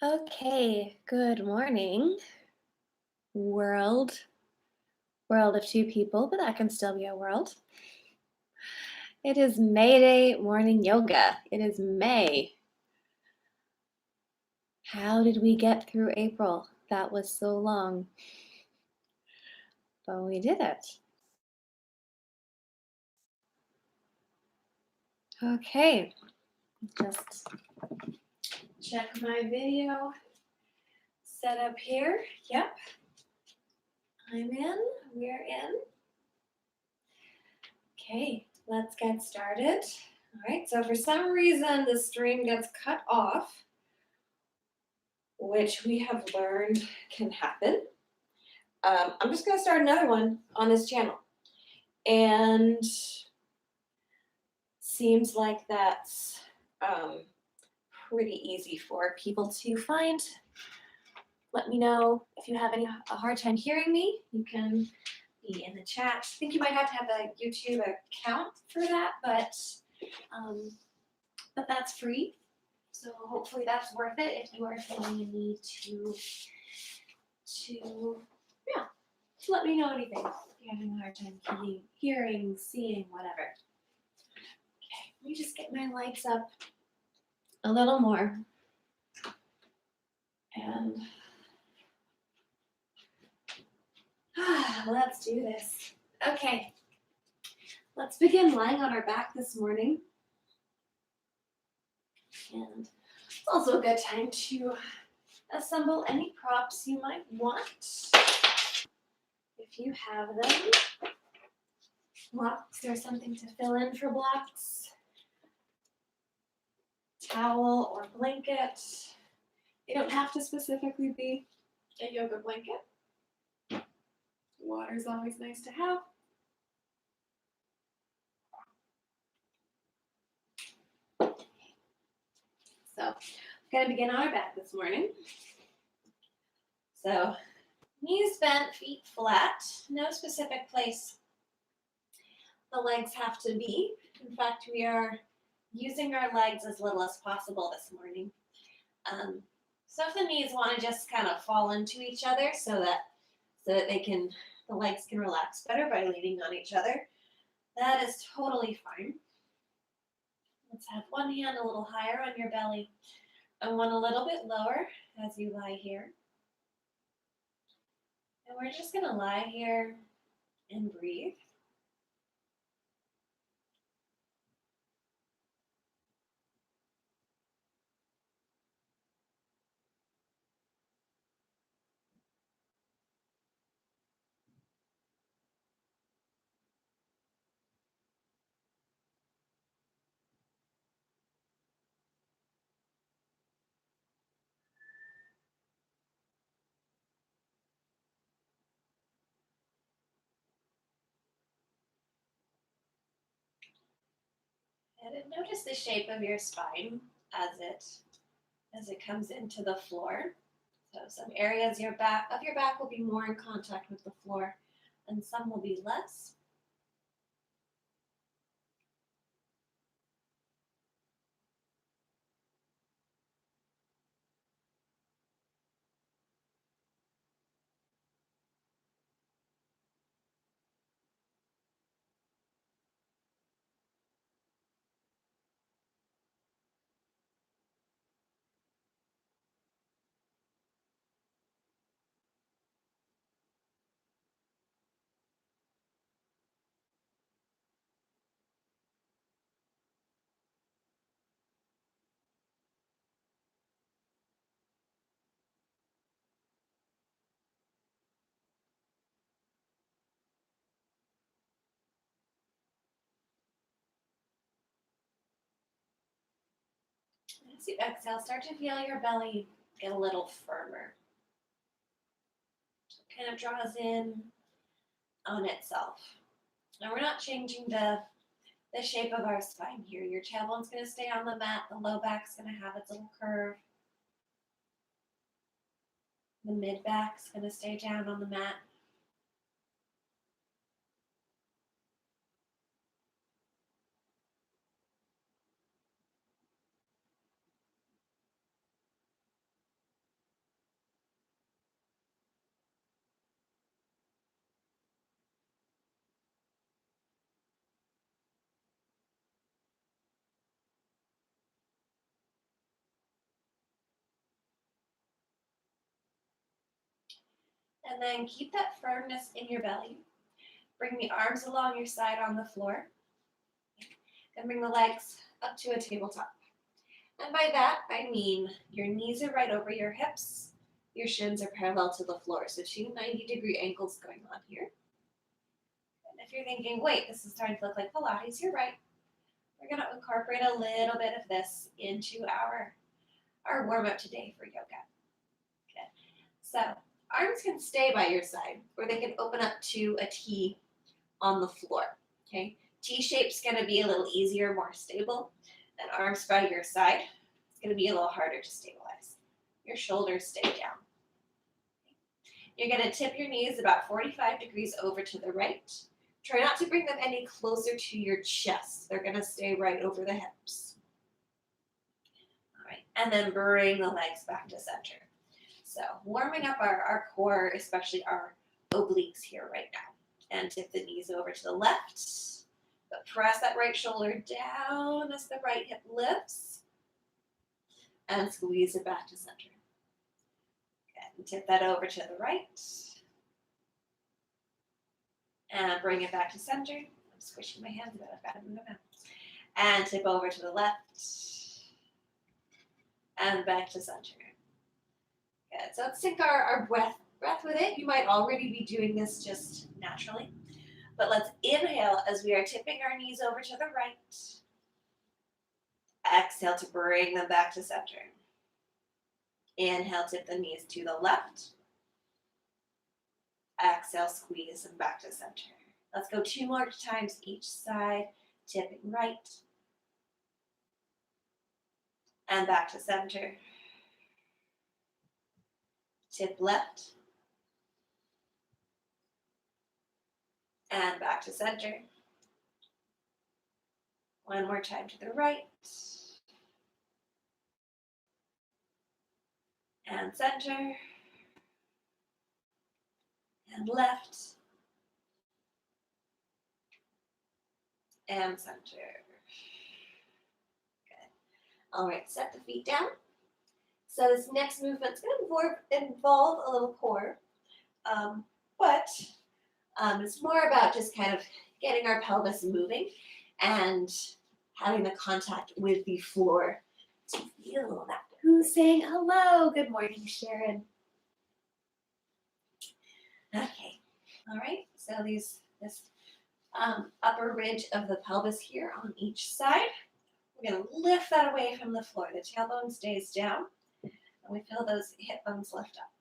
Okay, good morning, world. World of two people, but that can still be a world. It is May Day morning yoga. It is May. How did we get through April? That was so long, but we did it. Okay, just check my video setup here. Yep, I'm in. We're in. Okay, let's get started. All right, so for some reason the stream gets cut off, which we have learned can happen. I'm just going to start another one on this channel. And seems like that's pretty easy for people to find. Let me know if you have a hard time hearing me. You can be in the chat. I think you might have to have a YouTube account for that, but that's free. So hopefully that's worth it if you are feeling a need to yeah, to let me know anything. If you're having a hard time hearing, seeing, whatever. Okay, let me just get my lights up a little more. And let's do this. Okay, let's begin lying on our back this morning. And it's also a good time to assemble any props you might want. If you have them. Blocks or something to fill in for blocks. Towel or blanket. You don't have to specifically be a yoga blanket. Water is always nice to have. So, we're going to begin on our back this morning. So, knees bent, feet flat, no specific place the legs have to be. In fact, we are using our legs as little as possible this morning. So if the knees want to just kind of fall into each other so that the legs can relax better by leaning on each other, that is totally fine. Let's have one hand a little higher on your belly and one a little bit lower as you lie here. And we're just going to lie here and breathe. And notice the shape of your spine as it comes into the floor. So some areas of your back will be more in contact with the floor, and some will be less. As you exhale, start to feel your belly get a little firmer. It kind of draws in on itself. Now we're not changing the shape of our spine here. Your tailbone's going to stay on the mat. The low back's going to have its little curve. The mid back's going to stay down on the mat. And then keep that firmness in your belly. Bring the arms along your side on the floor. Then bring the legs up to a tabletop. And by that, I mean your knees are right over your hips. Your shins are parallel to the floor. So 2 90-degree angles going on here. And if you're thinking, wait, this is starting to look like Pilates, you're right. We're going to incorporate a little bit of this into our warm-up today for yoga. Okay. So arms can stay by your side, or they can open up to a T on the floor. Okay. T shape's going to be a little easier, more stable. And arms by your side, it's going to be a little harder to stabilize. Your shoulders stay down. You're going to tip your knees about 45 degrees over to the right. Try not to bring them any closer to your chest. They're going to stay right over the hips. All right, and then bring the legs back to center. So warming up our core, especially our obliques here right now. And tip the knees over to the left. But press that right shoulder down as the right hip lifts. And squeeze it back to center. And tip that over to the right. And bring it back to center. I'm squishing my hands, but I've got to move them out. And tip over to the left. And back to center. Good. So let's sync our breath with it. You might already be doing this just naturally. But let's inhale as we are tipping our knees over to the right. Exhale to bring them back to center. Inhale, tip the knees to the left. Exhale, squeeze them back to center. Let's go 2 more times each side. Tipping right. And back to center. Tip left. And back to center. 1 more time to the right. And center. And left. And center. Good. All right, set the feet down. So this next movement is going to involve a little core, but it's more about just kind of getting our pelvis moving and having the contact with the floor to feel that. Who's saying hello? Good morning, Sharon. Okay, all right. So this upper ridge of the pelvis here on each side. We're going to lift that away from the floor. The tailbone stays down. And we feel those hip bones lift up.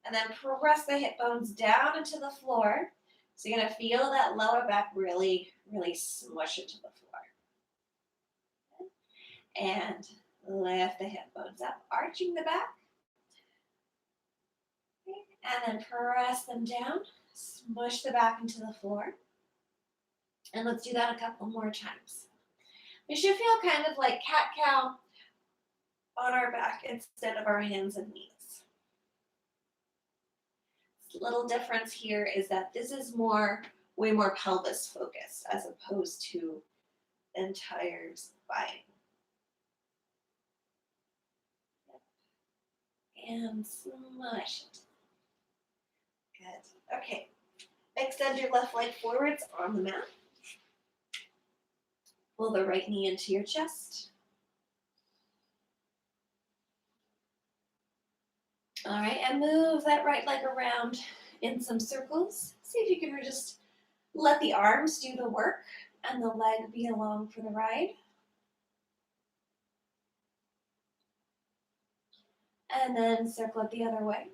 And then press the hip bones down into the floor. So you're going to feel that lower back really, really smush into the floor. And lift the hip bones up, arching the back. And then press them down, smush the back into the floor. And let's do that a couple more times. We should feel kind of like cat-cow on our back instead of our hands and knees. The little difference here is that this is way more pelvis focused as opposed to entire spine. And smush it. Good. Okay. Extend your left leg forwards on the mat. Pull the right knee into your chest. All right, and move that right leg around in some circles. See if you can just let the arms do the work and the leg be along for the ride. And then circle it the other way.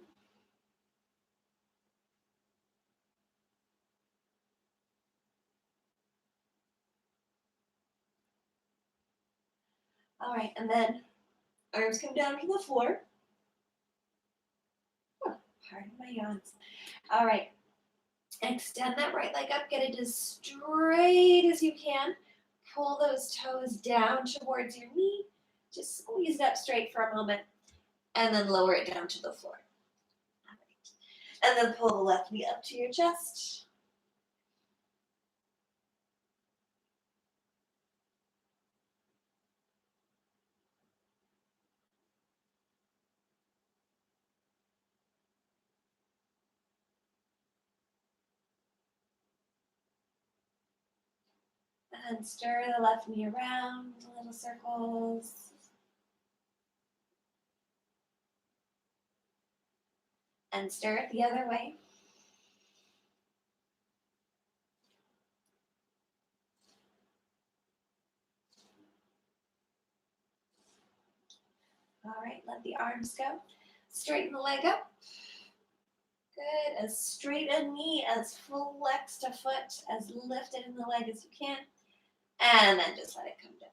All right, and then arms come down to the floor. Oh, pardon my yawns. All right, extend that right leg up, get it as straight as you can. Pull those toes down towards your knee. Just squeeze it up straight for a moment, and then lower it down to the floor. All right. And then pull the left knee up to your chest. And stir the left knee around, little circles. And stir it the other way. All right, let the arms go. Straighten the leg up. Good, as straight a knee, as flexed a foot, as lifted in the leg as you can. And then just let it come down.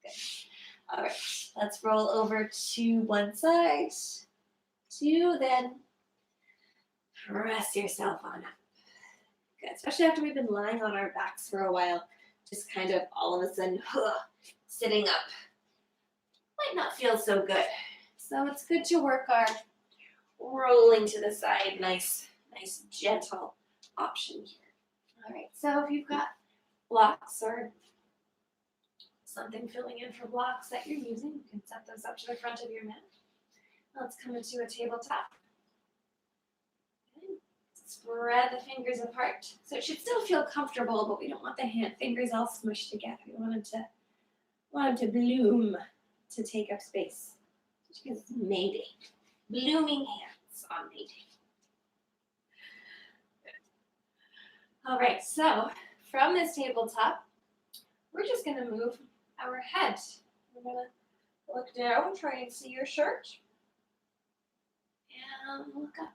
Good. All right, let's roll over to one side. Two, then press yourself on up. Good, especially after we've been lying on our backs for a while. Just kind of all of a sudden, sitting up might not feel so good. So it's good to work our rolling to the side, nice gentle option here. All right, so if you've got blocks or something filling in for blocks that you're using, you can set those up to the front of your mat. Let's come into a tabletop. Good. Spread the fingers apart. So it should still feel comfortable, but we don't want the fingers all smushed together. We want them to bloom, to take up space. Because it's May Day. Blooming hands on May Day. All right, so from this tabletop, we're just going to move our head. We're going to look down, try and see your shirt. And look up.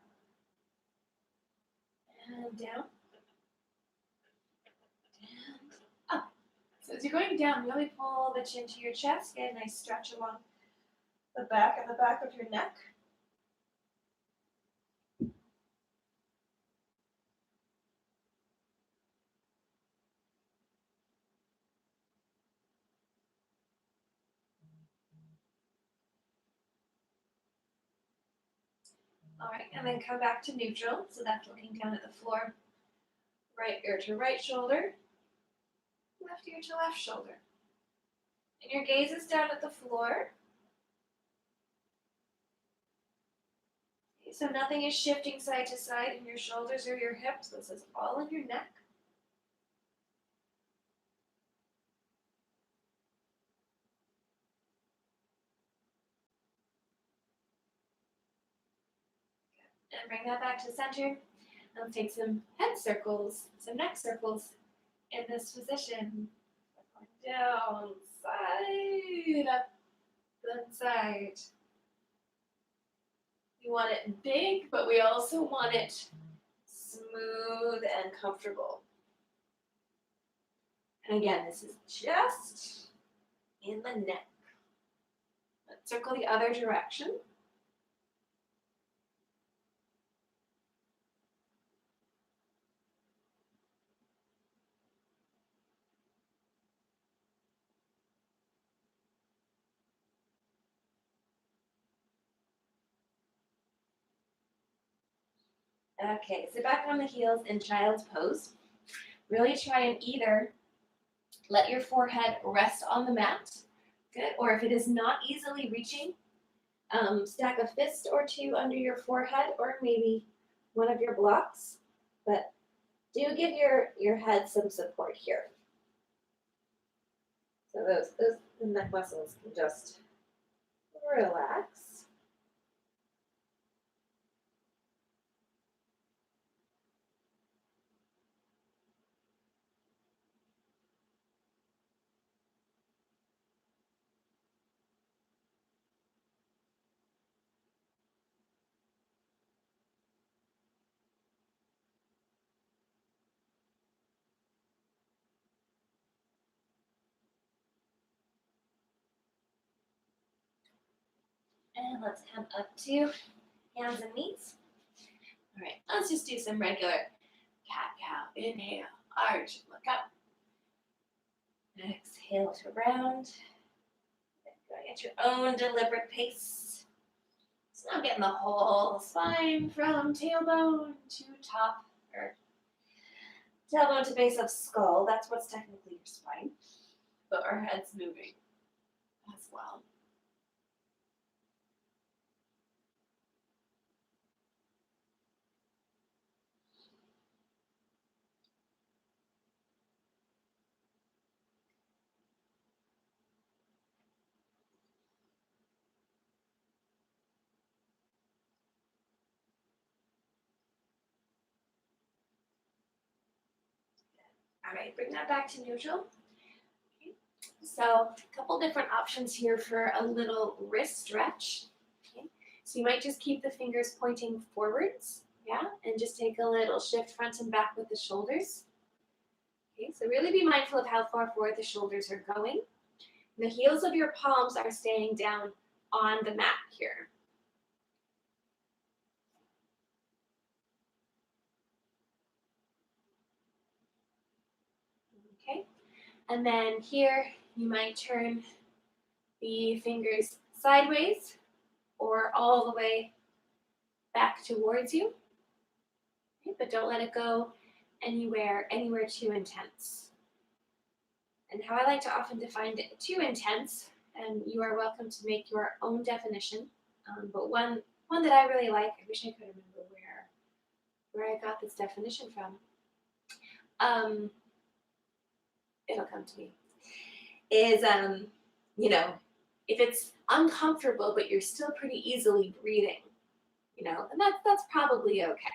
And down. And up. So as you're going down, really pull the chin to your chest. Get a nice stretch along the back of your neck. All right, and then come back to neutral. So that's looking down at the floor. Right ear to right shoulder. Left ear to left shoulder. And your gaze is down at the floor. Okay, so nothing is shifting side to side in your shoulders or your hips. This is all in your neck. And bring that back to center. Let's take some head circles, some neck circles in this position. Down, side, up, then side. We want it big, but we also want it smooth and comfortable. And again, this is just in the neck. Let's circle the other direction. Okay, sit back on the heels in child's pose. Really try and either let your forehead rest on the mat, good, or if it is not easily reaching, stack a fist or two under your forehead or maybe one of your blocks, but do give your head some support here. So those the neck muscles can just relax. And let's come up to hands and knees. All right, let's just do some regular cat-cow. Inhale, arch, look up. Exhale to round. Going at your own deliberate pace. So now getting the whole spine from tailbone to top, or tailbone to base of skull. That's what's technically your spine. But our head's moving as well. right, bring that back to neutral. Okay. So a couple different options here for a little wrist stretch. Okay. So you might just keep the fingers pointing forwards, yeah, and just take a little shift front and back with the shoulders. Okay, so really be mindful of how far forward the shoulders are going. The heels of your palms are staying down on the mat here. Okay, and then here you might turn the fingers sideways or all the way back towards you. Okay, but don't let it go anywhere too intense. And how I like to often define it, too intense, and you are welcome to make your own definition. But one that I really like, I wish I could remember where I got this definition from. It'll come to me. Is if it's uncomfortable but you're still pretty easily breathing, and that's probably okay.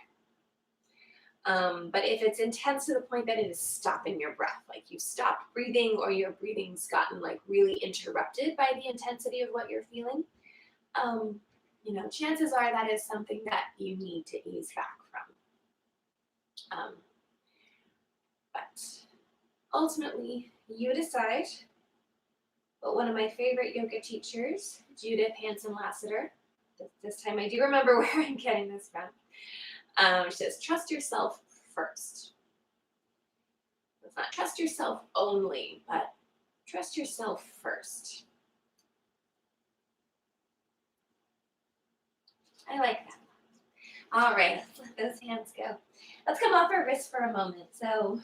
But if it's intense to the point that it is stopping your breath, like you've stopped breathing or your breathing's gotten like really interrupted by the intensity of what you're feeling, chances are that is something that you need to ease back from. But ultimately, you decide. But one of my favorite yoga teachers, Judith Hanson Lassiter, this time I do remember where I'm getting this from. She says, trust yourself first. It's not trust yourself only, but trust yourself first. I like that. All right, let's let those hands go. Let's come off our wrists for a moment. So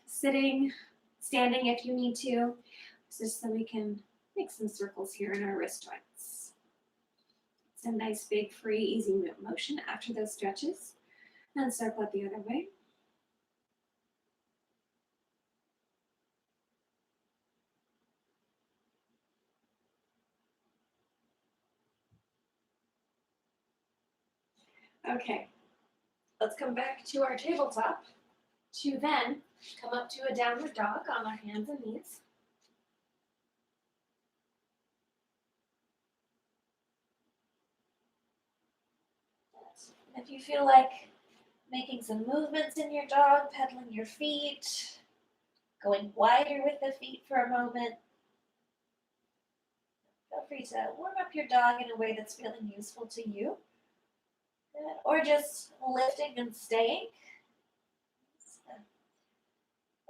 sitting, standing if you need to, just so we can make some circles here in our wrist joints. It's a nice, big, free, easy motion after those stretches. And circle it the other way. Okay, let's come back to our tabletop to then come up to a downward dog on our hands and knees. If you feel like making some movements in your dog, pedaling your feet, going wider with the feet for a moment, feel free to warm up your dog in a way that's feeling useful to you. Or just lifting and staying.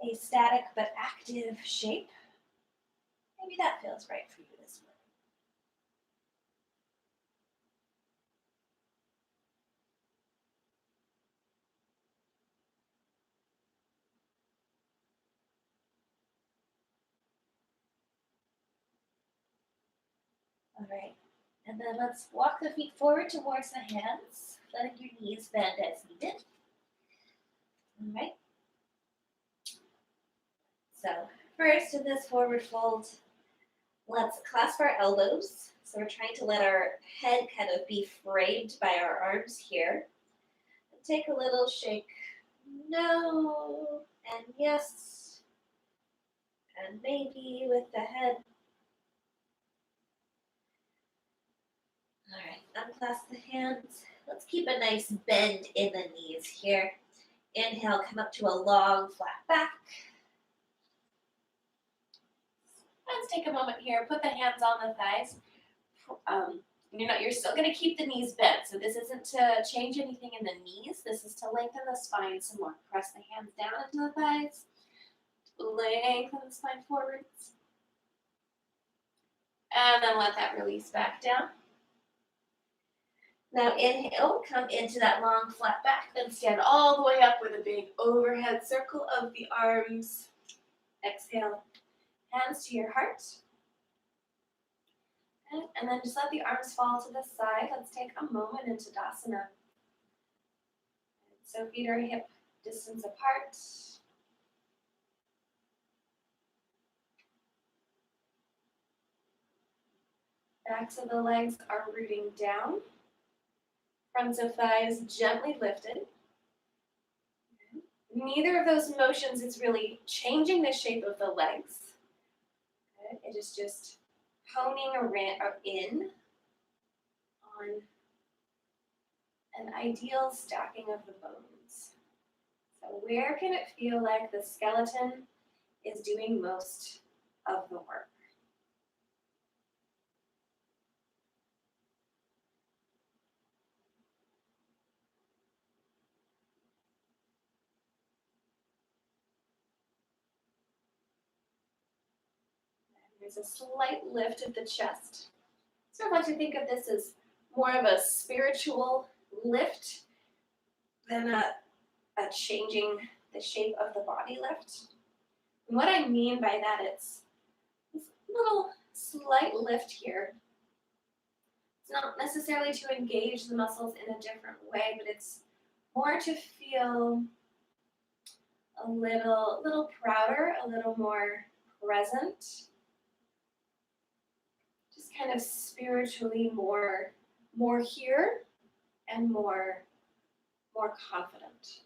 A static but active shape. Maybe that feels right for you this morning. All right, and then let's walk the feet forward towards the hands, letting your knees bend as needed. All right. So first in this forward fold, let's clasp our elbows. So we're trying to let our head kind of be framed by our arms here. And take a little shake. No, and yes, and maybe with the head. All right, unclasp the hands. Let's keep a nice bend in the knees here. Inhale, come up to a long, flat back. Let's take a moment here. Put the hands on the thighs. You're still going to keep the knees bent. So this isn't to change anything in the knees. This is to lengthen the spine some more. Press the hands down into the thighs. Lengthen the spine forwards. And then let that release back down. Now inhale, come into that long flat back, then stand all the way up with a big overhead circle of the arms. Exhale, hands to your heart. And then just let the arms fall to the side. Let's take a moment into Tadasana. So feet are hip distance apart. Backs of the legs are rooting down. Fronts of thighs gently lifted. Neither of those motions is really changing the shape of the legs. Good. It is just honing in on an ideal stacking of the bones. So where can it feel like the skeleton is doing most of the work? There's a slight lift of the chest. So I like to think of this as more of a spiritual lift than a changing the shape of the body lift. And what I mean by that, it's this little slight lift here. It's not necessarily to engage the muscles in a different way, but it's more to feel a little prouder, a little more present, just kind of spiritually more here and more confident.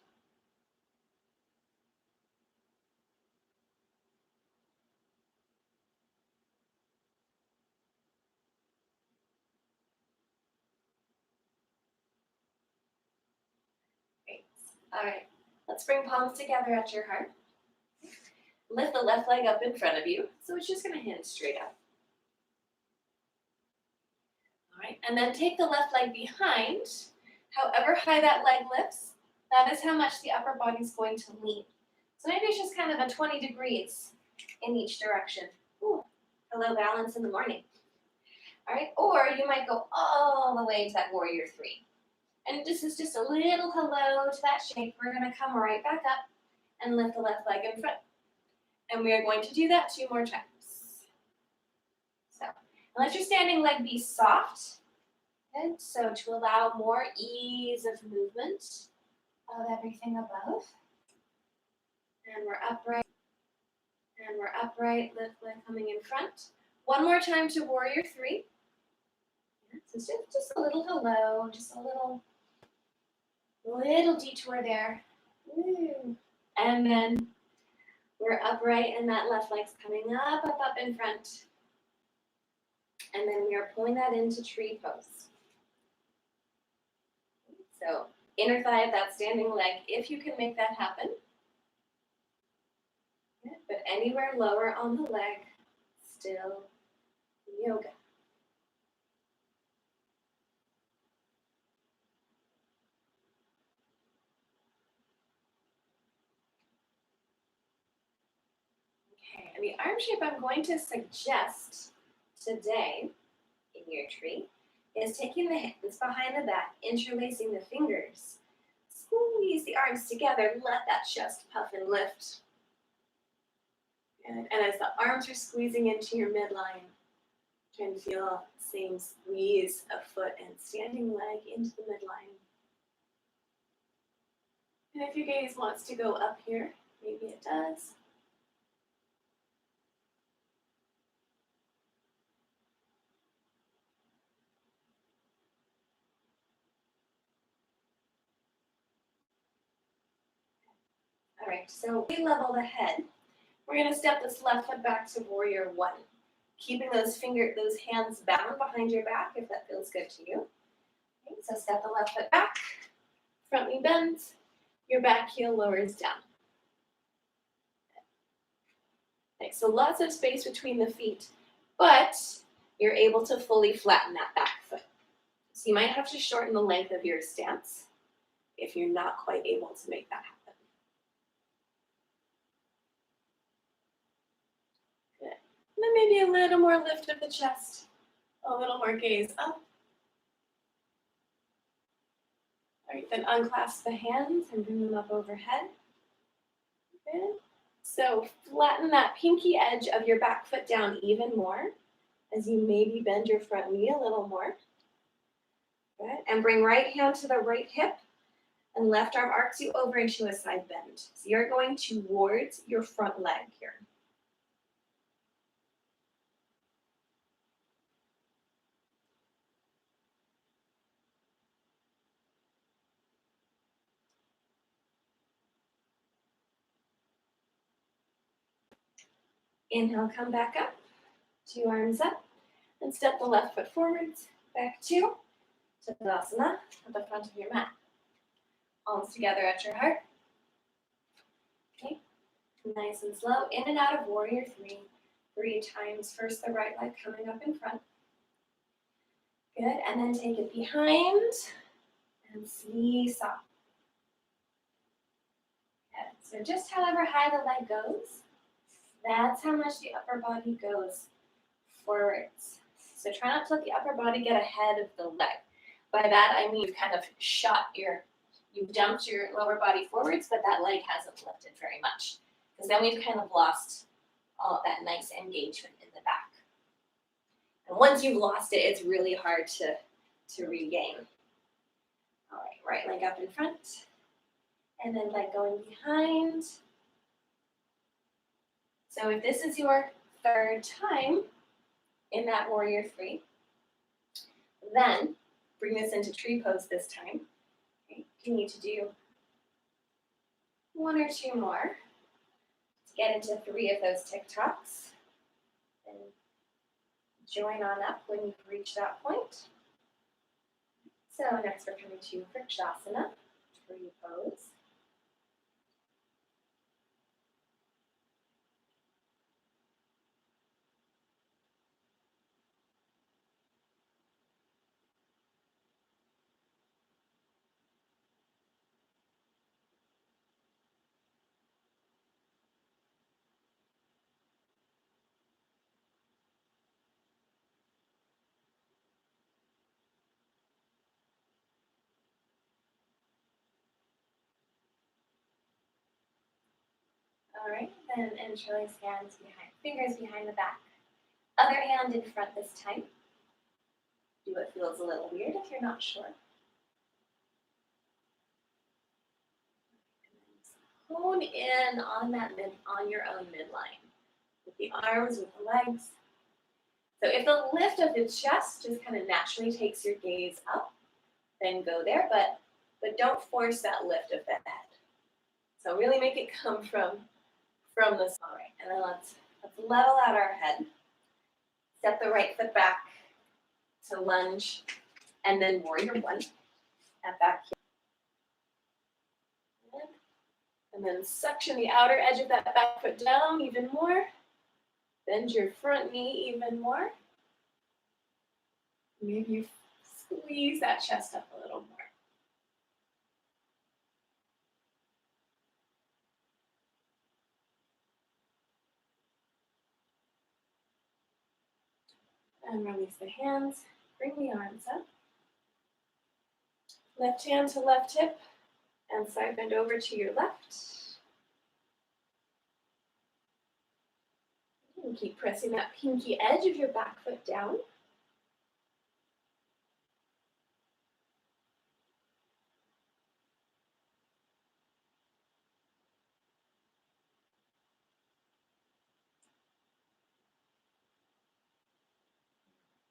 Great. All right. Let's bring palms together at your heart. Lift the left leg up in front of you. So it's just going to hinge straight up. All right. And then take the left leg behind. However high that leg lifts, that is how much the upper body is going to lean. So maybe it's just kind of a 20 degrees in each direction. Ooh, hello balance in the morning. All right. Or you might go all the way to that warrior three. And this is just a little hello to that shape. We're going to come right back up and lift the left leg in front. And we are going to do that 2 more times. So let your standing leg be soft. Good. So to allow more ease of movement of everything above. And we're upright. And we're upright, lift leg coming in front. 1 more time to warrior three. So just a little hello, just a little detour there. Woo. And then we're upright and that left leg's coming up in front. And then we are pulling that into tree pose. So inner thigh of that standing leg, if you can make that happen. Yeah, but anywhere lower on the leg, still yoga. Okay, and the arm shape I'm going to suggest today in your tree is taking the hands behind the back, interlacing the fingers. Squeeze the arms together, let that chest puff and lift. And as the arms are squeezing into your midline, trying to feel the same squeeze of foot and standing leg into the midline. And if your gaze wants to go up here, maybe it does. All right, so we level the head. We're going to step this left foot back to warrior one, keeping those hands bound behind your back if that feels good to you. Okay, so step the left foot back, front knee bends, your back heel lowers down. Okay, so lots of space between the feet, but you're able to fully flatten that back foot. So you might have to shorten the length of your stance if you're not quite able to make that happen. Good. And then maybe a little more lift of the chest, a little more gaze up. All right, then unclasp the hands and bring them up overhead. Good. So flatten that pinky edge of your back foot down even more as you maybe bend your front knee a little more. Good. And bring right hand to the right hip and left arm arcs you over into a side bend. So you're going towards your front leg here. Inhale, come back up. 2 arms up. And step the left foot forwards. Back 2. Tadasana at the front of your mat. Palms together at your heart. Okay. Nice and slow. In and out of warrior 3. 3 times. First the right leg coming up in front. Good. And then take it behind. And seesaw. Good. So just however high the leg goes, that's how much the upper body goes forwards. So try not to let the upper body get ahead of the leg. By that I mean you've kind of you've dumped your lower body forwards, but that leg hasn't lifted very much. Because then we've kind of lost all of that nice engagement in the back. And once you've lost it, it's really hard to regain. All right, right leg up in front. And then leg going behind. So if this is your 3rd time in that warrior 3, then bring this into tree pose this time. Okay, you need to do 1 or 2 more to get into 3 of those tick-tocks. And join on up when you've reached that point. So next we're coming to Vrikshasana, tree pose. All right, then interlace hands behind, fingers behind the back. Other hand in front this time. Do what feels a little weird if you're not sure. Hone in on on your own midline. With the arms, with the legs. So if the lift of the chest just kind of naturally takes your gaze up, then go there, but don't force that lift of the head. So really make it come from this. All right, and then let's level out our head. Step the right foot back to lunge, and then warrior 1 at back heel. And then suction the outer edge of that back foot down even more. Bend your front knee even more. Maybe you squeeze that chest up a little more. And release the hands. Bring the arms up. Left hand to left hip. And side bend over to your left. And keep pressing that pinky edge of your back foot down.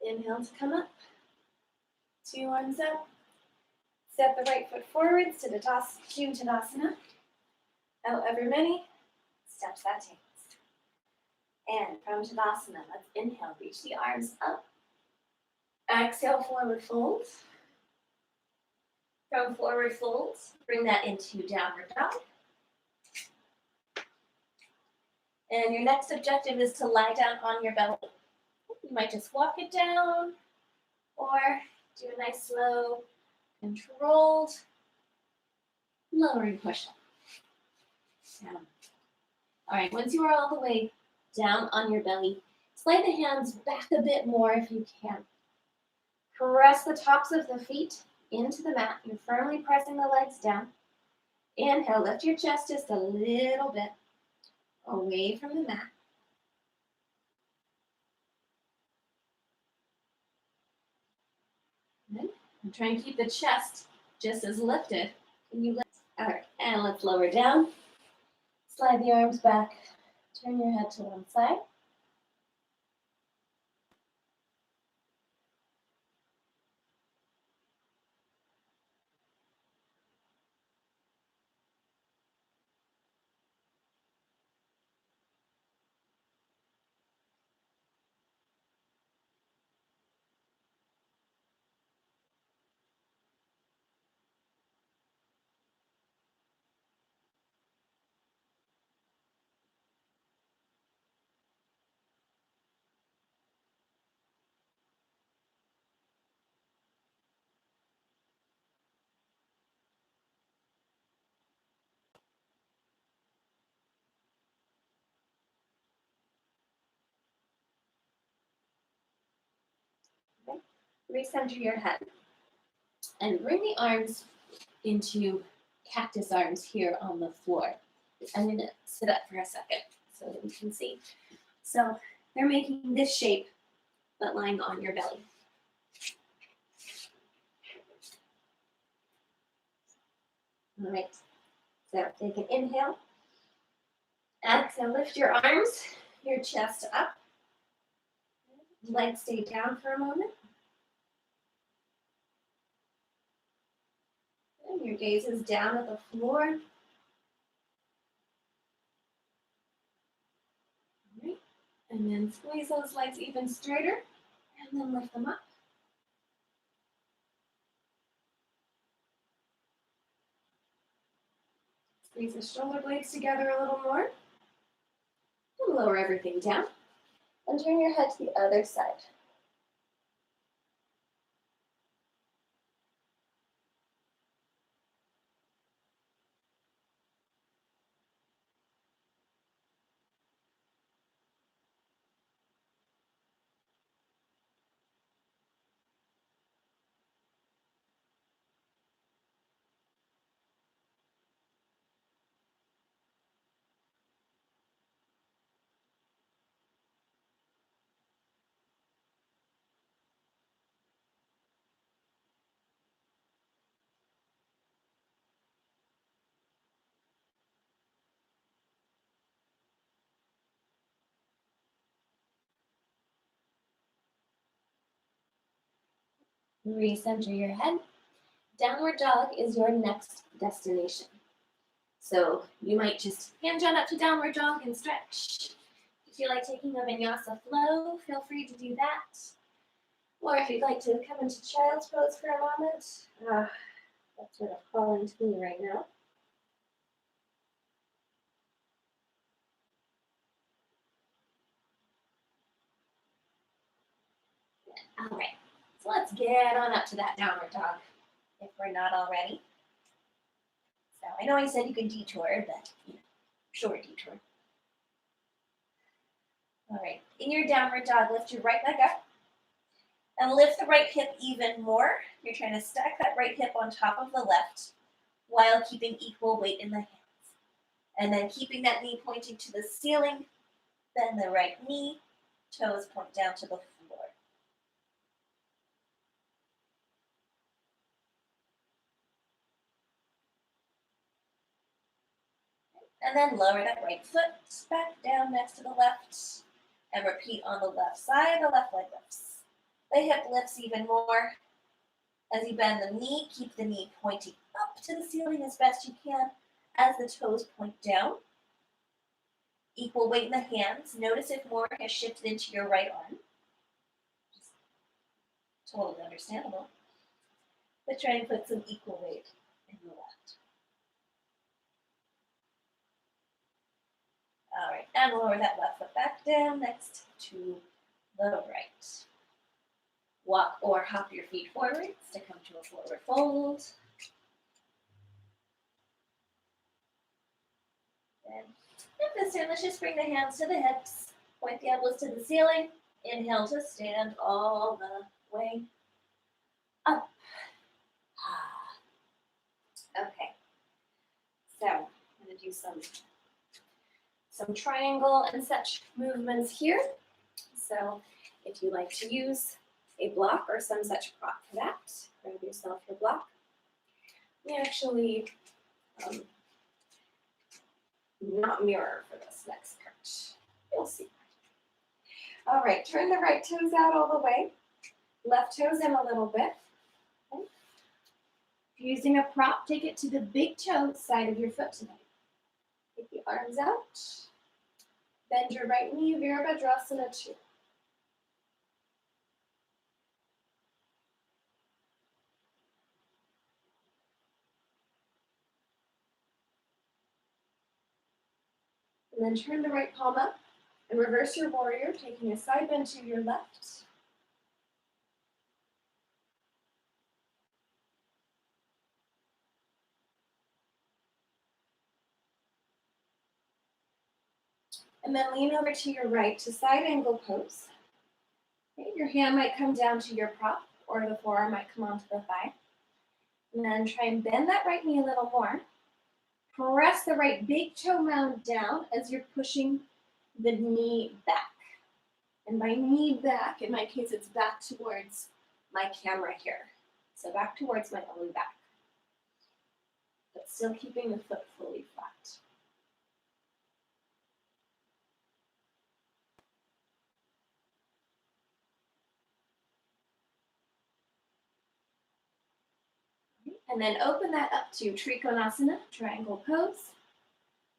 Inhale to come up. 2 arms up. Step the right foot forwards to Tadasana. However many steps that takes. And from Tadasana, let's inhale, reach the arms up. Exhale, forward fold. From forward fold, bring that into downward dog. And your next objective is to lie down on your belly. You might just walk it down or do a nice slow, controlled, lowering push-up. Down. All right, once you are all the way down on your belly, slide the hands back a bit more if you can. Press the tops of the feet into the mat. You're firmly pressing the legs down. Inhale, lift your chest just a little bit away from the mat. Good. And try and keep the chest just as lifted. Can you lift? All right, and let's lower down. Slide the arms back. Turn your head to one side. Recenter your head and bring the arms into cactus arms here on the floor. I'm going to sit up for a second so that we can see. So they're making this shape, but lying on your belly. All right, so take an inhale. Exhale, lift your arms, your chest up. Legs stay down for a moment. And your gaze is down at the floor. All right. And then squeeze those legs even straighter, and then lift them up. Squeeze the shoulder blades together a little more. And lower everything down. And turn your head to the other side. Recenter your head. Downward dog is your next destination. So you might just hand down up to downward dog and stretch. If you like taking a vinyasa flow, feel free to do that. Or if you'd like to come into child's pose for a moment, that's sort of calling to me right now. All right, so let's get on up to that downward dog if we're not already. So I know I said you could detour, but short detour. All right, in your downward dog, lift your right leg up and lift the right hip even more. You're trying to stack that right hip on top of the left while keeping equal weight in the hands. And then keeping that knee pointing to the ceiling, bend the right knee, toes point down to the floor. And then lower that right foot back down next to the left. And repeat on the left side, the left leg lifts. The hip lifts even more. As you bend the knee, keep the knee pointing up to the ceiling as best you can as the toes point down. Equal weight in the hands. Notice if more has shifted into your right arm. Just totally understandable. But try and put some equal weight in the left. All right, and lower that left foot back down next to the right. Walk or hop your feet forwards to come to a forward fold. And this time, let's just bring the hands to the hips. Point the elbows to the ceiling. Inhale to stand all the way up. Okay. So I'm going to do some triangle and such movements here. So if you like to use a block or some such prop for that, grab yourself your block. We actually not mirror for this next part. You'll see. All right, turn the right toes out all the way. Left toes in a little bit. Okay. If you're using a prop, take it to the big toe side of your foot today. Take the arms out. Bend your right knee, Virabhadrasana 2. And then turn the right palm up and reverse your warrior, taking a side bend to your left. And then lean over to your right to side angle pose. Okay, your hand might come down to your prop, or the forearm might come onto the thigh. And then try and bend that right knee a little more. Press the right big toe mound down as you're pushing the knee back. And by knee back, in my case, it's back towards my camera here. So back towards my own back. But still keeping the foot fully flat. And then open that up to Trikonasana, triangle pose.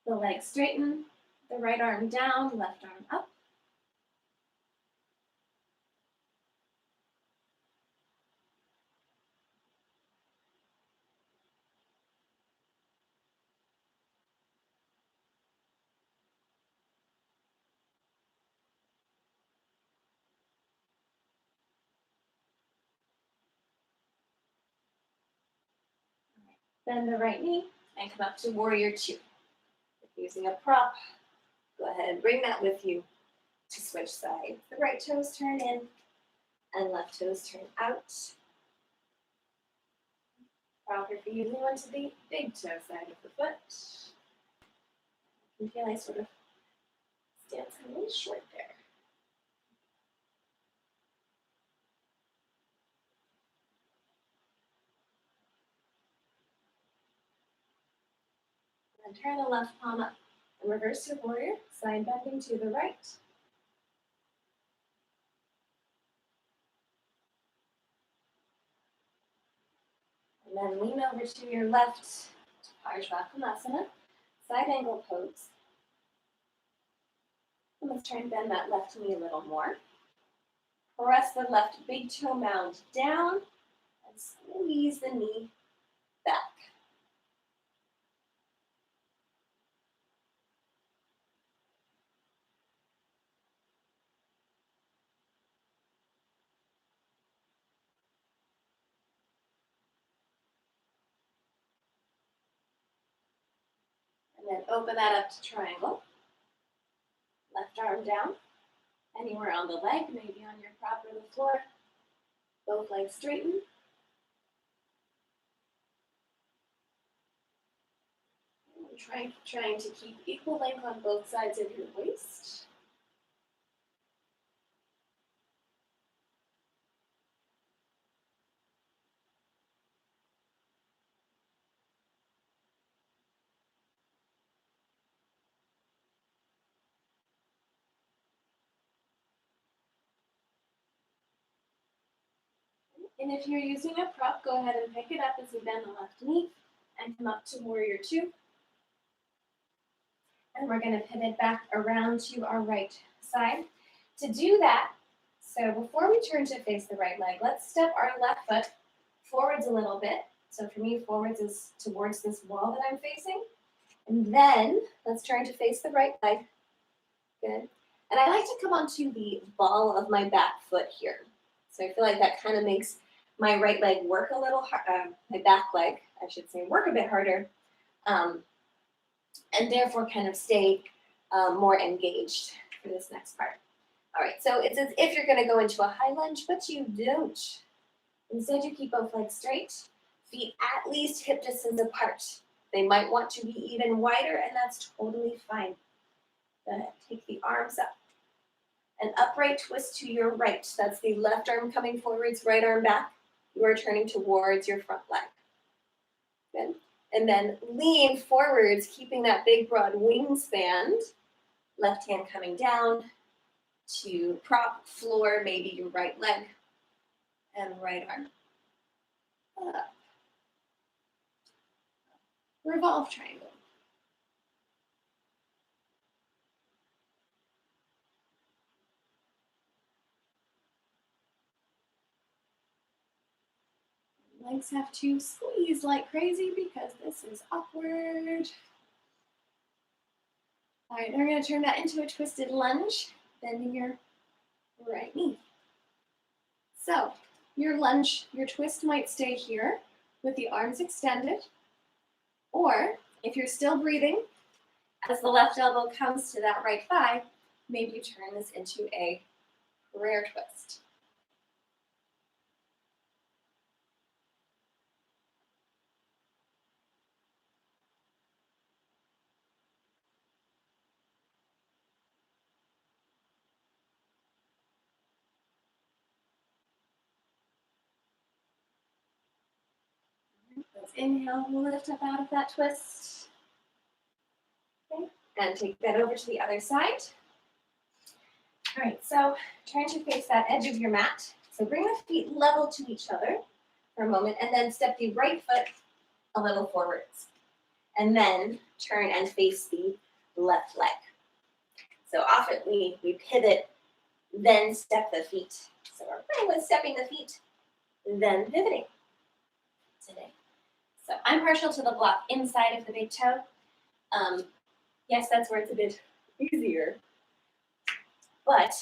The legs straighten, the right arm down, left arm up. Bend the right knee and come up to warrior two. If using a prop, go ahead and bring that with you to switch sides. The right toes turn in and left toes turn out. Proper for using one to the big toe side of the foot. You feel I sort of stance a little short there. And turn the left palm up and reverse your warrior, side bending to the right. And then lean over to your left to Parsvakonasana, side angle pose. And let's try and bend that left knee a little more. Press the left big toe mound down and squeeze the knee back. And then open that up to triangle. Left arm down, anywhere on the leg, maybe on your prop or the floor. Both legs straighten. Trying to keep equal length on both sides of your waist. And if you're using a prop, go ahead and pick it up as you bend the left knee and come up to warrior two. And we're going to pivot back around to our right side. To do that, so before we turn to face the right leg, let's step our left foot forwards a little bit. So for me, forwards is towards this wall that I'm facing. And then let's turn to face the right leg. Good. And I like to come onto the ball of my back foot here. So I feel like that kind of makes my right leg work a little hard, my back leg, I should say, work a bit harder. And therefore kind of stay more engaged for this next part. All right, so it's as if you're gonna go into a high lunge, but you don't. Instead, you keep both legs straight, feet at least hip distance apart. They might want to be even wider, and that's totally fine. Go ahead, take the arms up. An upright twist to your right. That's the left arm coming forwards, right arm back. You are turning towards your front leg. Good. And then lean forwards, keeping that big broad wingspan. Left hand coming down to prop, floor, maybe your right leg, and right arm up. Revolve triangle. Legs have to squeeze like crazy because this is awkward. All right, we're going to turn that into a twisted lunge, bending your right knee. So your lunge, your twist might stay here with the arms extended, or if you're still breathing, as the left elbow comes to that right thigh, maybe you turn this into a prayer twist. let's inhale, lift up out of that twist. Okay, and take that over to the other side. All right, so trying to face that edge of your mat. So bring the feet level to each other for a moment, and then step the right foot a little forwards. And then turn and face the left leg. So often we pivot, then step the feet. So we're playing with stepping the feet, then pivoting today. So I'm partial to the block inside of the big toe. Yes, that's where it's a bit easier. But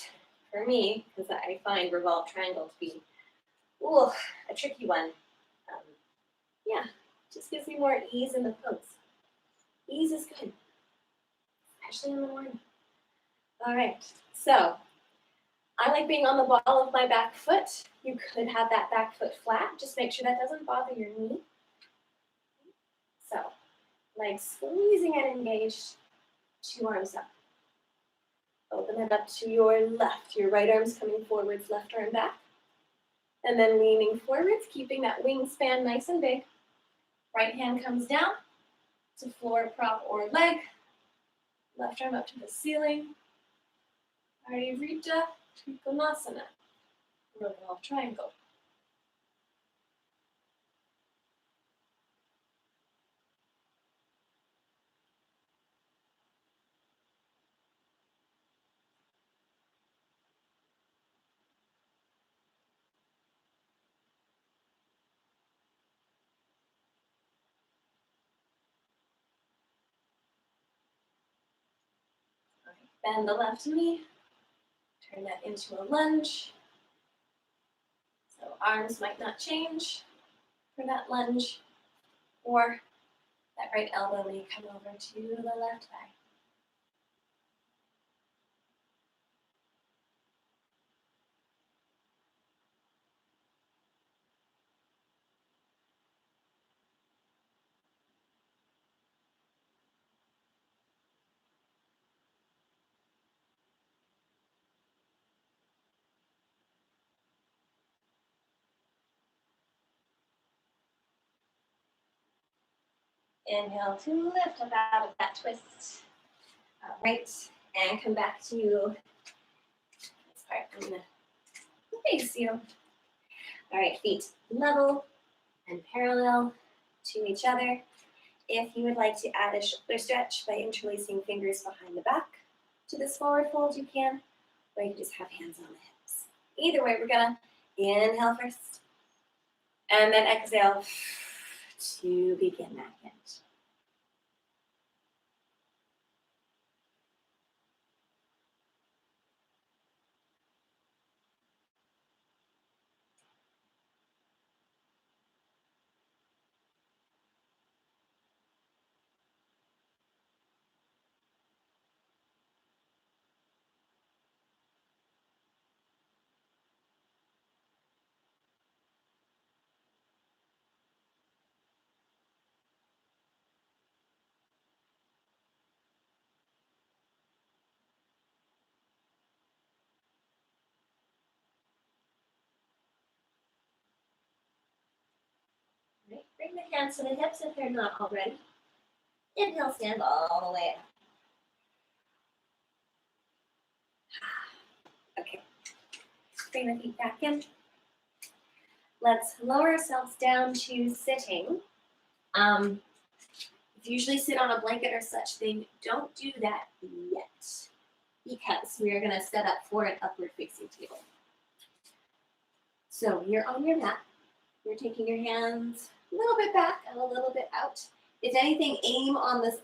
for me, because I find revolved triangle to be a tricky one, yeah, just gives me more ease in the pose. Ease is good, especially in the morning. All right, so I like being on the ball of my back foot. You could have that back foot flat. Just make sure that doesn't bother your knee. So, legs squeezing and engaged, 2 arms up. Open it up to your left. Your right arm's coming forwards, left arm back. And then leaning forwards, keeping that wingspan nice and big. Right hand comes down to floor, prop, or leg. Left arm up to the ceiling. Ardha Trikonasana, revolved triangle. Bend the left knee, turn that into a lunge. So arms might not change for that lunge, or that right elbow may come over to the left thigh. Inhale to lift up out of that twist. Right, and come back to this part. I'm gonna face you. All right, feet level and parallel to each other. If you would like to add a shoulder stretch by interlacing fingers behind the back to this forward fold, you can, or you can just have hands on the hips. Either way, we're gonna inhale first, and then exhale to begin that hinge. Right. Bring the hands to the hips if they're not already. Inhale, stand all the way up. Okay. Bring the feet back in. Let's lower ourselves down to sitting. If you usually sit on a blanket or such thing, don't do that yet, because we are going to set up for an upward facing table. So you're on your mat. You're taking your hands a little bit back and a little bit out. If anything, aim on this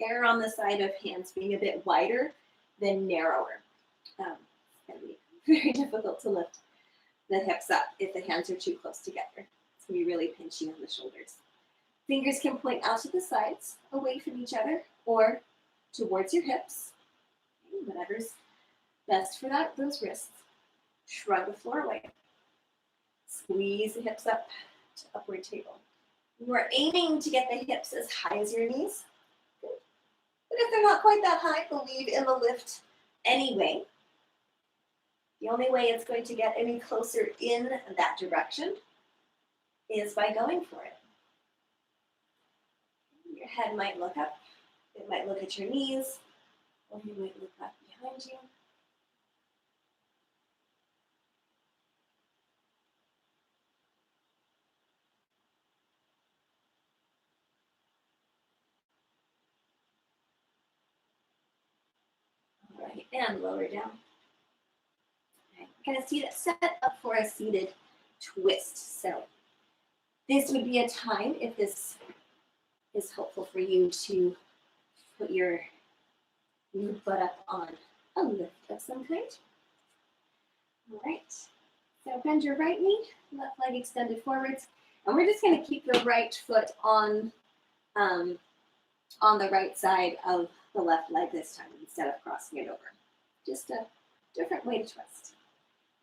err on the side of hands being a bit wider than narrower. It's going to be very difficult to lift the hips up if the hands are too close together. It's going to be really pinchy on the shoulders. Fingers can point out to the sides, away from each other, or towards your hips. Whatever's best for those wrists. Shrug the floor away. Squeeze the hips up to upward table. We're aiming to get the hips as high as your knees. Good. But if they're not quite that high, believe in the lift anyway. The only way it's going to get any closer in that direction is by going for it. Your head might look up. It might look at your knees, or you might look up behind you. All right, and lower down. Okay. We're going to set up for a seated twist. So this would be a time, if this is helpful for you, to put your butt up on a lift of some kind. All right. So bend your right knee, left leg extended forwards, and we're just going to keep the right foot on the right side of the left leg this time instead of crossing it over. Just a different way to twist.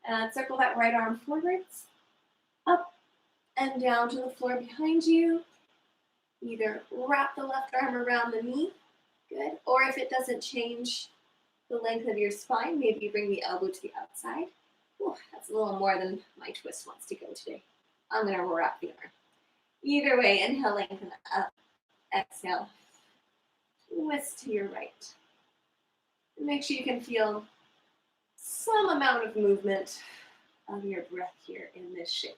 And circle that right arm forwards, up and down to the floor behind you. Either wrap the left arm around the knee, good, or if it doesn't change the length of your spine, maybe you bring the elbow to the outside. Ooh, that's a little more than my twist wants to go today. I'm going to wrap the arm. Either way, inhale, lengthen up. Exhale, twist to your right. And make sure you can feel some amount of movement of your breath here in this shape.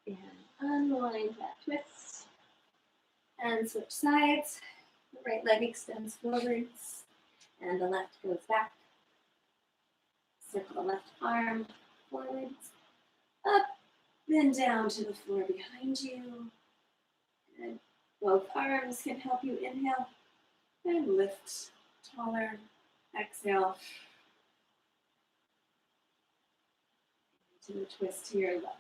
And unwind that twist. And switch sides. The right leg extends forwards, and the left goes back. Circle the left arm forwards, up, then down to the floor behind you. And both arms can help you inhale and lift taller. Exhale. To the twist to your left.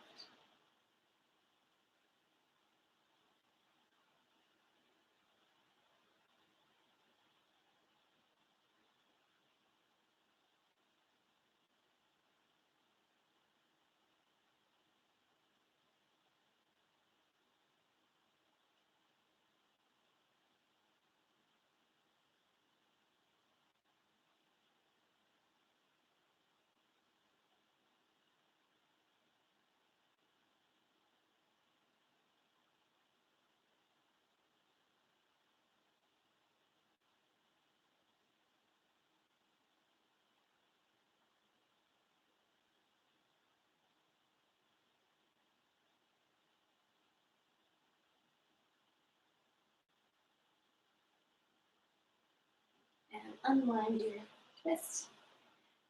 And unwind your twist.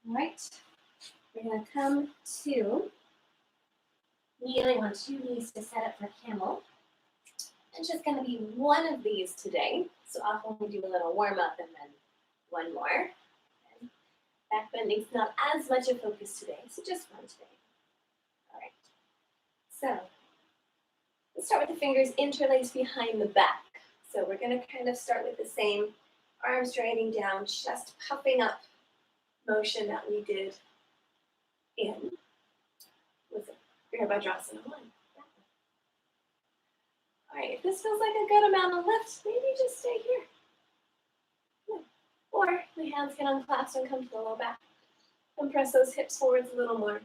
All right. We're going to come to kneeling on two knees to set up for camel. It's just going to be one of these today. So I'll only do a little warm up and then one more. And back bending's not as much a focus today, so just one today. All right. So let's start with the fingers interlaced behind the back. So we're going to kind of start with the same arms driving down, chest puffing up motion that we did in with Virabhadrasana 1. All right, if this feels like a good amount of lift, maybe just stay here. Yeah. Or the hands can unclasp and come to the low back. And press those hips forwards a little more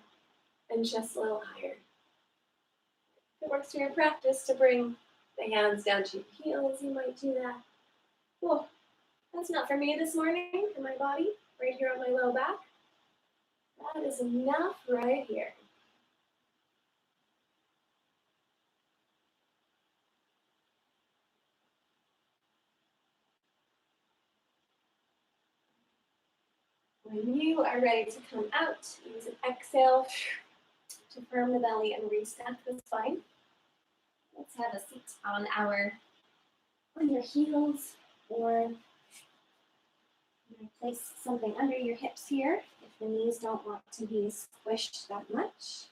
and just a little higher. If it works for your practice to bring the hands down to your heels, you might do that. Cool. That's not for me this morning, for my body, right here on my low back. That is enough right here. When you are ready to come out, use an exhale to firm the belly and restack the spine. Let's have a seat on your heels, or place something under your hips here if the knees don't want to be squished that much.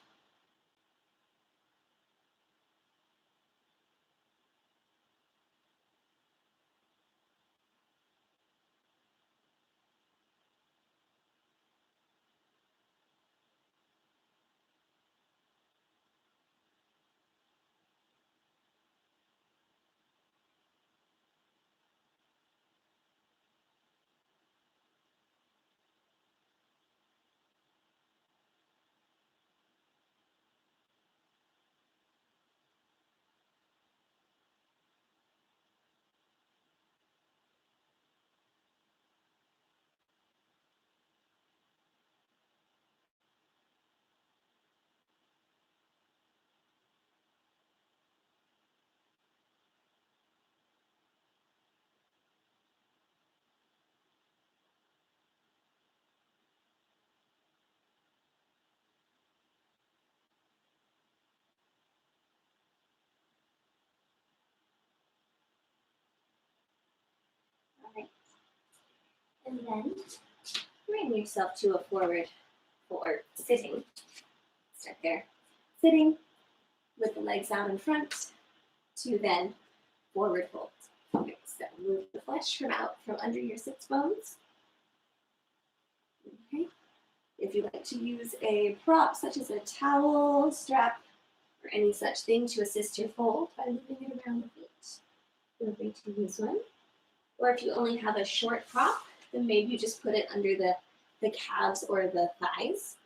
And then bring yourself to a forward or sitting. Start there. Sitting with the legs out in front to then forward fold. Okay, so move the flesh from under your sits bones. Okay. If you like to use a prop such as a towel, strap, or any such thing to assist your fold by moving it around the feet, feel free to use one. Or if you only have a short prop, then maybe you just put it under the calves or the thighs.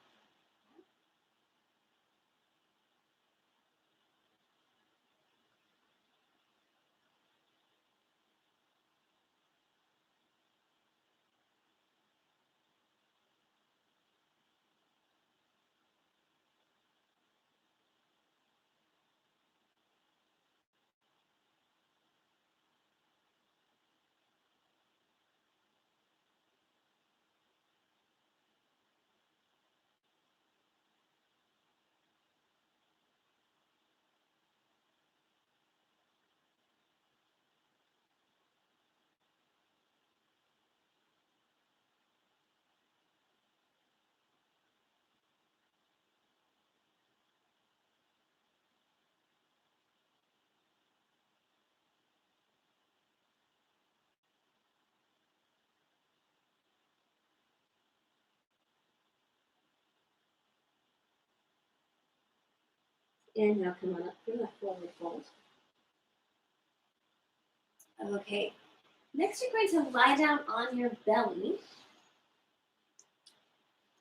And now come on up through that forward fold. Okay, next you're going to lie down on your belly.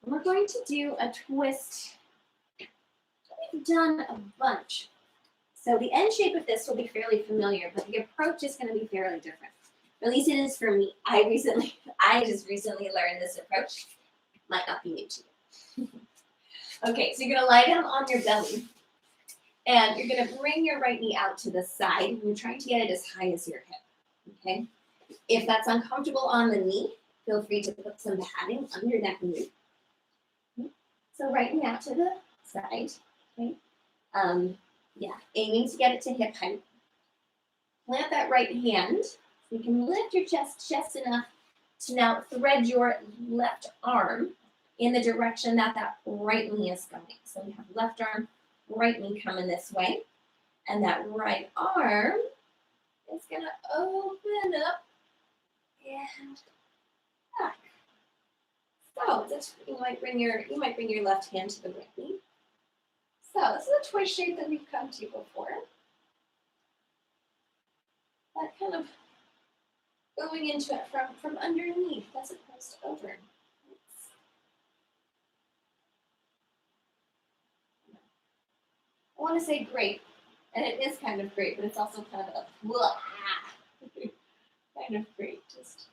And we're going to do a twist that we've done a bunch. So the end shape of this will be fairly familiar, but the approach is going to be fairly different. At least it is for me. I just recently learned this approach. Might not be new to you. Okay, so you're going to lie down on your belly. And you're going to bring your right knee out to the side. And you're trying to get it as high as your hip. Okay? If that's uncomfortable on the knee, feel free to put some padding under that knee. Okay? So right knee out to the side. Okay? Aiming to get it to hip height. Plant that right hand. You can lift your chest just enough to now thread your left arm in the direction that that right knee is going. So we have left arm, right knee coming this way. And that right arm is going to open up and back. So you might bring your left hand to the right knee. So this is a twist shape that we've come to before. But kind of going into it from underneath as opposed to over. I want to say great, and it is kind of great, but it's also kind of a kind of great. Just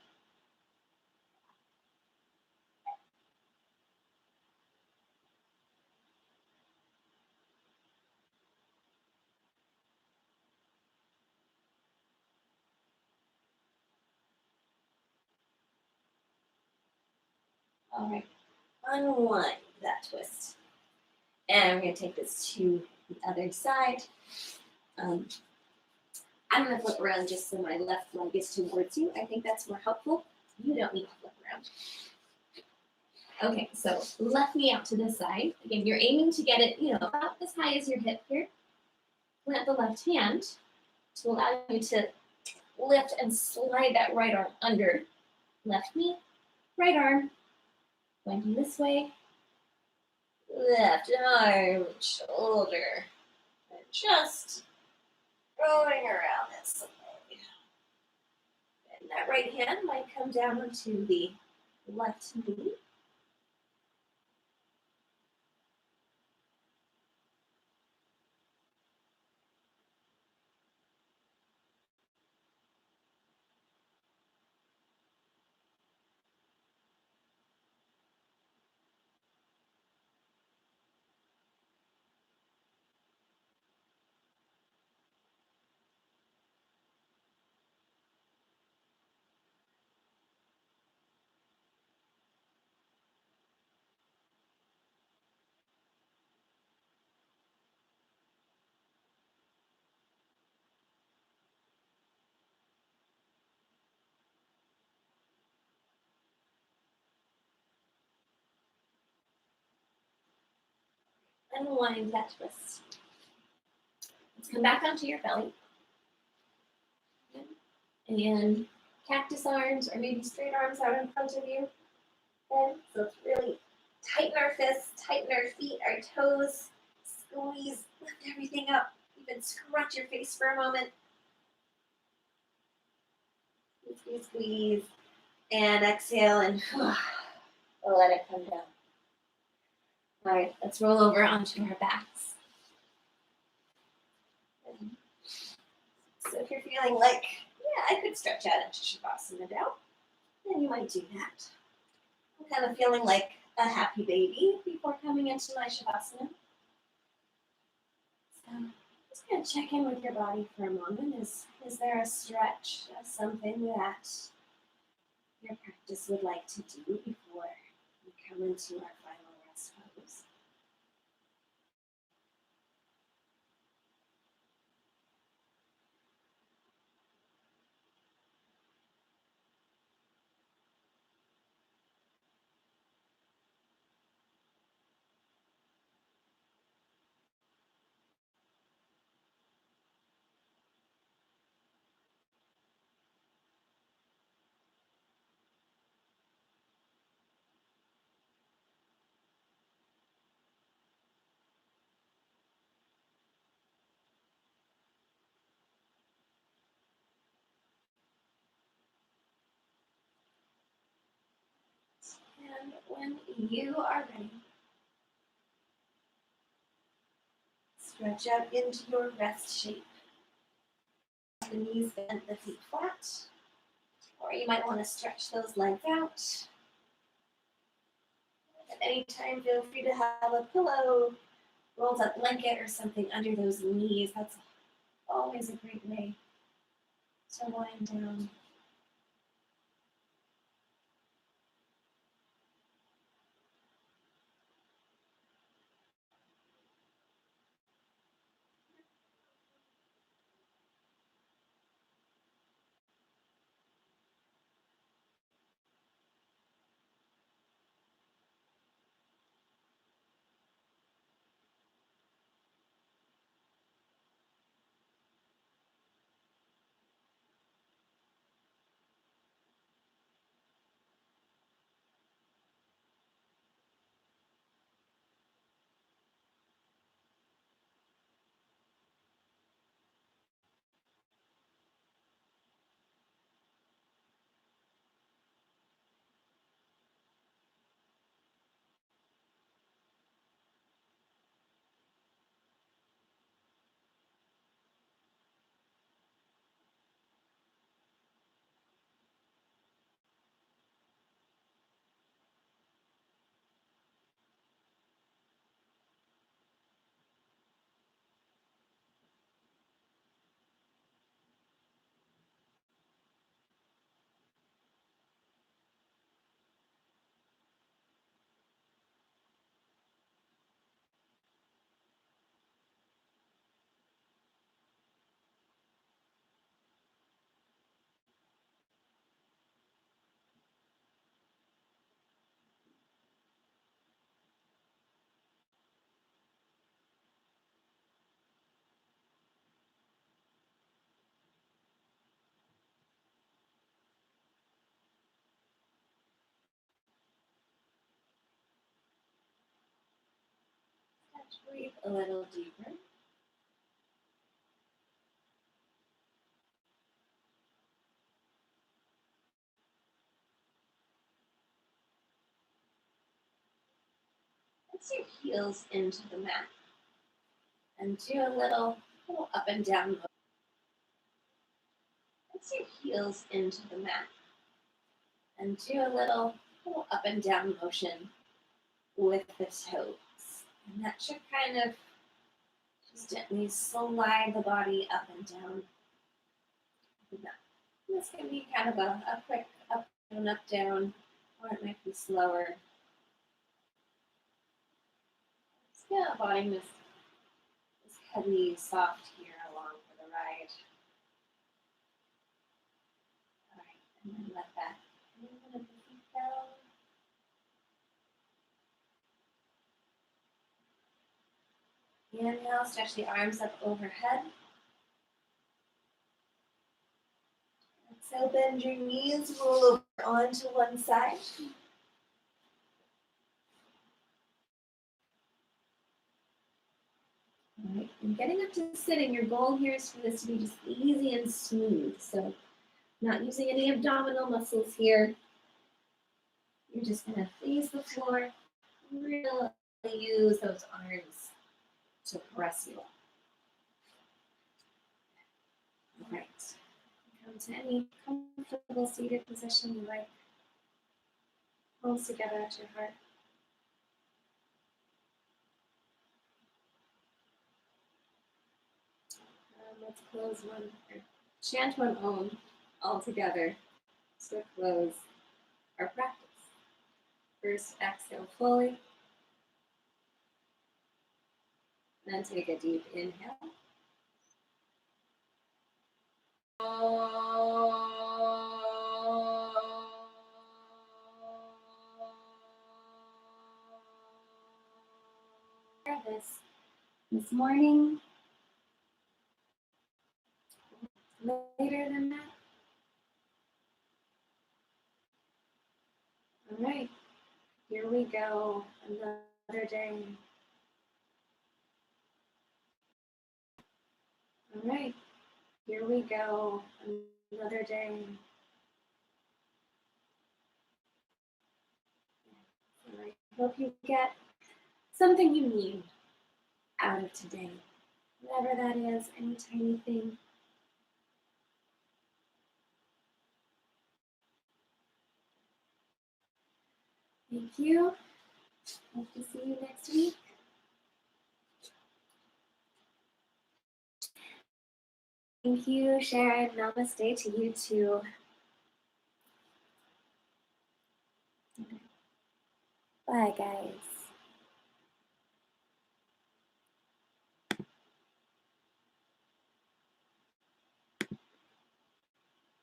all right. Unwind that twist, and we're going to take this to the other side. I'm going to flip around just so my left leg is towards you. I think that's more helpful. You don't need to flip around. Okay, so left knee out to the side. Again, you're aiming to get it, about as high as your hip here. Plant the left hand to allow you to lift and slide that right arm under. Left knee, right arm, pointing this way. Left arm, shoulder, and just going around this way. And that right hand might come down onto the left knee. unwind that twist. Let's come back onto your belly. And cactus arms or maybe straight arms out in front of you. Okay, so let's really tighten our fists, tighten our feet, our toes, squeeze, lift everything up. Even scrunch your face for a moment. Squeeze, squeeze. And exhale and let it come down. All right, let's roll over onto our backs. So if you're feeling like, yeah, I could stretch out into Shavasana now, then you might do that. I'm kind of feeling like a happy baby before coming into my Shavasana. So just going to check in with your body for a moment. Is there a stretch, something that your practice would like to do before we come into our final rest pose? And when you are ready, stretch out into your rest shape. The knees bent, the feet flat. Or you might want to stretch those legs out. At any time, feel free to have a pillow, rolled up blanket, or something under those knees. That's always a great way to wind down. Let's breathe a little deeper. Let's your heels into the mat and do a little up and down motion. Let's your heels into the mat and do a little up and down motion with the toes. And that should kind of just gently slide the body up and down. This can be kind of a quick up, down, or it might be slower. Yeah, body is heavy, soft here along for the ride. All right, and then let that movement of the feet go. Inhale, stretch the arms up overhead. Exhale, bend your knees, roll over onto one side. All right, and getting up to sitting, your goal here is for this to be just easy and smooth. So not using any abdominal muscles here. You're just gonna face the floor, really use those arms to press you up. All right, come to any comfortable seated position you like. Palms together at your heart. Let's close one, or chant one Om all together to close our practice. First, exhale fully. Then take a deep inhale. This morning, later than that. All right, here we go. Another day. All right, here we go. Another day. I hope you get something you need out of today. Whatever that is, any tiny thing. Thank you. Hope to see you next week. Thank you, Sharon. Namaste to you too. Bye, guys.